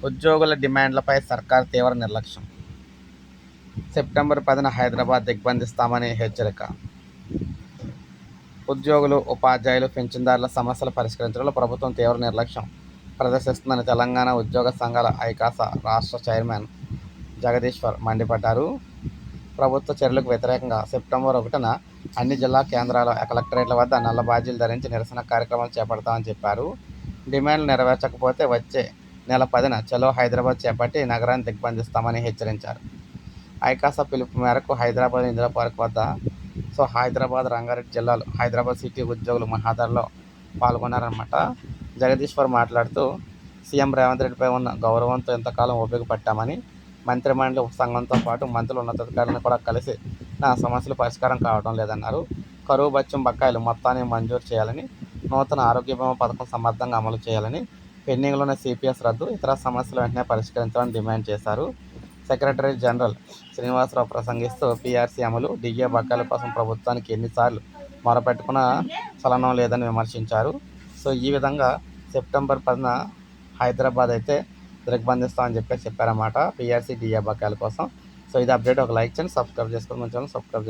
ఉద్యోగుల డిమాండ్లపై సర్కార్ తీవ్ర నిర్లక్ష్యం. సెప్టెంబర్ 10న హైదరాబాద్ దిగ్బంధిస్తామని హెచ్చరిక. ఉద్యోగులు, ఉపాధ్యాయులు, పింఛన్దారుల సమస్యలు పరిష్కరించడంలో ప్రభుత్వం తీవ్ర నిర్లక్ష్యం ప్రదర్శిస్తుందని తెలంగాణ ఉద్యోగ సంఘాల ఐకాసా రాష్ట్ర చైర్మన్ జగదీశ్వర్ మండిపడ్డారు. ప్రభుత్వ చర్యలకు వ్యతిరేకంగా సెప్టెంబర్ 1న అన్ని జిల్లా కేంద్రాల కలెక్టరేట్ల వద్ద నల్ల బాజీలు ధరించి నిరసన కార్యక్రమాలు చేపడతామని చెప్పారు. డిమాండ్లు నెరవేర్చకపోతే వచ్చే నెల 10న చలో హైదరాబాద్ చేపట్టి నగరాన్ని దిగ్బంధిస్తామని హెచ్చరించారు. ఐకాసా పిలుపు మేరకు హైదరాబాద్ ఇందిరా పార్క్ వద్ద హైదరాబాద్, రంగారెడ్డి జిల్లాలు, హైదరాబాద్ సిటీ ఉద్యోగులు మహాధరలో పాల్గొన్నారన్నమాట. జగదీశ్వర్ మాట్లాడుతూ సీఎం రేవంత్ రెడ్డిపై ఉన్న గౌరవంతో ఇంతకాలం ఓపిక పట్టామని, మంత్రిమండలి సంఘంతో పాటు మంత్రులు, ఉన్నతాధికారులను కూడా కలిసి నా సమస్యలు పరిష్కారం కావడం లేదన్నారు. కరువు భత్యం బకాయిలు మొత్తాన్ని మంజూరు చేయాలని, నూతన ఆరోగ్య బీమా పథకం సమర్థంగా అమలు చేయాలని, పెండింగ్లోని సిపిఎస్ రద్దు, ఇతర సమస్యలు వెంటనే పరిష్కరించాలని డిమాండ్ చేశారు. సెక్రటరీ జనరల్ శ్రీనివాసరావు ప్రసంగిస్తూ పీఆర్సీ అమలు, డిఏ బకాయిల కోసం ప్రభుత్వానికి ఎన్నిసార్లు మొరపెట్టుకున్నా చలనం లేదని విమర్శించారు. ఈ విధంగా సెప్టెంబర్ 10న హైదరాబాద్ అయితే దిగ్బంధిస్తామని చెప్పారన్నమాట పీఆర్సీ, డిఏ బకాయిల కోసం. ఇది అప్డేట్. ఒక లైక్ చేయండి, సబ్స్క్రైబ్ చేసుకోండి, మంచి సబ్స్క్రైబ్ చేసుకోండి.